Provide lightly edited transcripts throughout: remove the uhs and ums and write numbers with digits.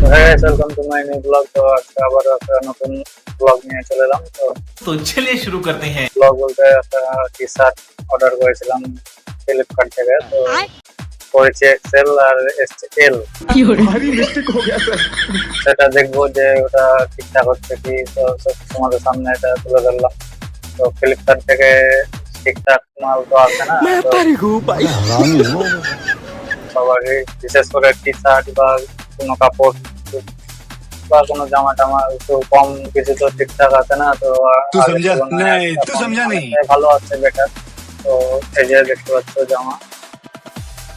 Welcome to my new blog. तो আজকে আবার একটা নতুন ব্লগ নিয়ে চলে এলাম। तो चलिए शुरू करते हैं। ব্লগ বলতে একটা টি-শার্ট অর্ডার করেছিলাম ফ্লিপকার্ট থেকে। তো করেছি এক্সেল আর এল, भारी मिस्टेक हो गया सर। সেটা দেখবো যে ওটা ঠিকঠাক হচ্ছে কি। তো তোমাদের সামনে এটা তুলে ধরলাম। তো ফ্লিপকার্ট থেকে ঠিকঠাক মাল তো আসে না, তো সবারই বিশেষ করে টি-শার্ট বা কোনো কাপড় বা কোনো জামা টামা একটু কম কিছু তো ঠিকঠাক আছে না। তো तू समझा नहीं, तू समझा नहीं। ভালো আছে, বেটার। তো এই যে দেখতে পাচ্ছ জামা,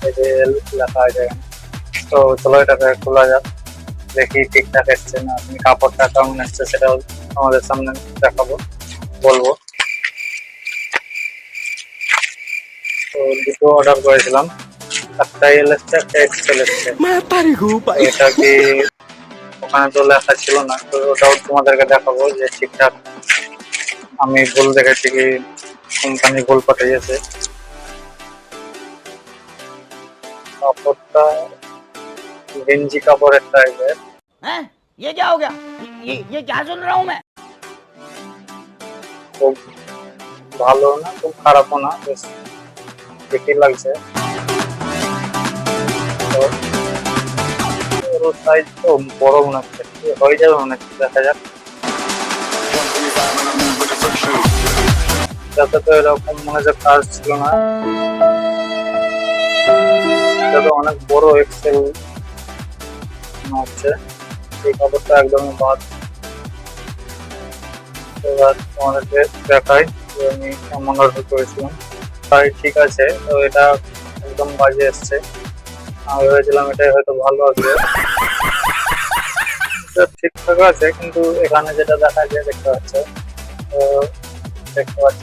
এই যে এল লেখা আছে এখানে। তো চলো এটাকে খোলা যাক, দেখি ঠিকঠাক এসছে না। তুমি কাপড়টা কেমন এসছে সেটাও আমাদের সামনে দেখাবো, বলবো। তো দুটো অর্ডার করেছিলাম, একটা এল এসছে একটা এক্সেল এসছে। এটা কি ওখানে তো লেখা ছিল না, তো ওটাও তোমাদেরকে দেখাবো যে ঠিকঠাক আমি ভুল দেখেছি কি কোম্পানি ভুল পাঠিয়েছে। কাপড়টা গেঞ্জি কাপড়ের টাইপের। हैं? ये क्या हो गया? ये क्या सुन रहा हूँ मैं? খুব ভালো না, খুব খারাপও না, বেশ ঠিকই লাগছে। তো সাইজ তো বড় মনে হচ্ছে, হয়ে যাবে মনে হচ্ছে, দেখা যাক। যাতে তো এরকম মনে হচ্ছে কাজ ছিল না, এটা তো অনেক বড় এক্সেল মনে হচ্ছে। এই কাপড়টা একদমই বাদ। এবার তোমাদেরকে দেখাই যে আমি কেমন অর্ডার করেছিলাম। তাই ঠিক আছে, তো এটা একদম বাজে এসছে। আমি ভেবেছিলাম এটাই হয়তো ভালো আসবে, ঠিকঠাক আছে, কিন্তু এখানে যেটা দেখা যায় দেখতে পাচ্ছে, তো দেখতে পাচ্ছ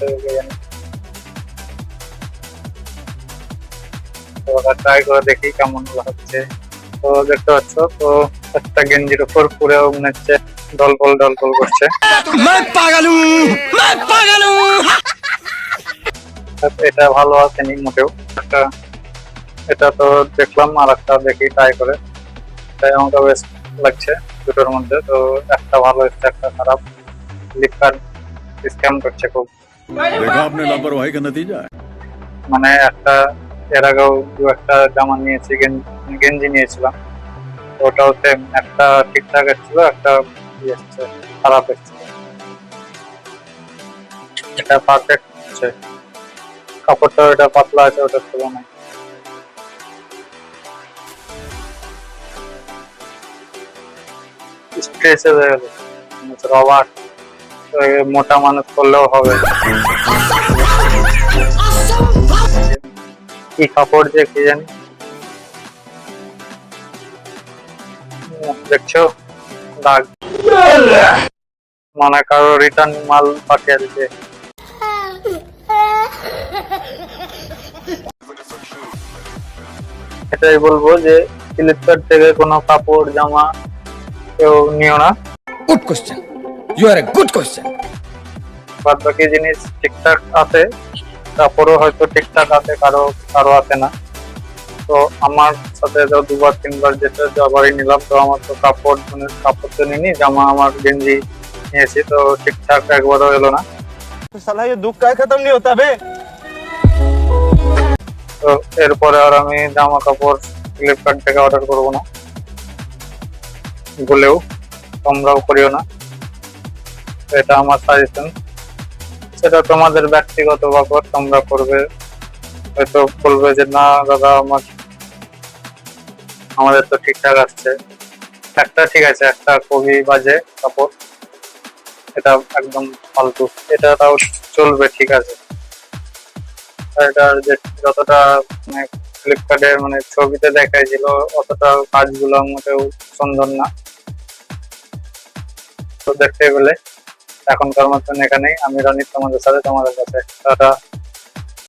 তো ওটা ট্রাই করে দেখি কেমন হচ্ছে। তো দেখতে পাচ্ছ, তো একটা গেঞ্জির উপর পুরো মনে হচ্ছে ডলপল করছে। এটা ভালো আসেনি মোটেও। একটা এটা তো দেখলাম, আর একটা দেখি ট্রাই করে, তাই আমাকে বেশ লাগছে দুটোর মধ্যে। তো একটা ভালো এসছে, একটা খারাপ। ফ্লিপকার্ট স্ক্যাম করছে খুব। देखा आपने लापरवाही का नतीजा है। মানে একটা এর আগেও একটা জামা নিয়েছি, গেঞ্জি নিয়েছিলাম, তো ওটাও সেম, একটা ঠিকঠাক এসেছিল, একটা এসছে খারাপ এসছে। এটা পারফেক্ট হচ্ছে, কাপড়টা এটা পাতলা আছে ওটার তুলনায়। স্ট্রেচ হয়ে গেল, রবার। মোটা মানুষ করলেও হবে। কি কাপড় যে কি জানি, দেখছো দাগ, মানে কারো রিটার্ন মাল পাঠিয়ে দিচ্ছে। এটাই বলবো যে ফ্লিপকার্ট থেকে কোনো কাপড় জামা কেউ নিও না। Good question. You are a good question. বাদ বাকি জিনিস ঠিকঠাক আছে, কাপড়ও হয়তো ঠিকঠাক আছে, কারো আছে না। তো আমার সাথে তো দুবার তিনবার যেটা যাবারই নিলাম, তো আমার তো কাপড় তো নিইনি, জামা আমার গেঞ্জি নিয়েছি, তো ঠিকঠাক একবারও এলো না। साला ये दुख का खत्म नहीं होता बे। তো এরপরে আর আমি জামা কাপড় ফ্লিপকার্ট থেকে অর্ডার করবো না, ভুলেও। তোমরাও করিও না, এটা আমার সাজেশন। সেটা তোমাদের ব্যক্তিগত ব্যাপার, তোমরা করবে, হয়তো বলবে যে না দাদা আমাদের তো ঠিকঠাক আসছে। একটা ঠিক আছে, একটা খুবই বাজে কাপড়, এটা একদম ফালতু। এটা তাও চলবে, ঠিক আছে। এটার যে যতটা মানে ফ্লিপকার্টে মানে ছবিতে দেখাইছিল, অতটা কাজগুলো মোটেও সুন্দর না। তো দেখতে পেলে এখনকার মতন এখানেই। আমি রনিত, তোমাদের সাথে, তোমাদের কাছে টাটা।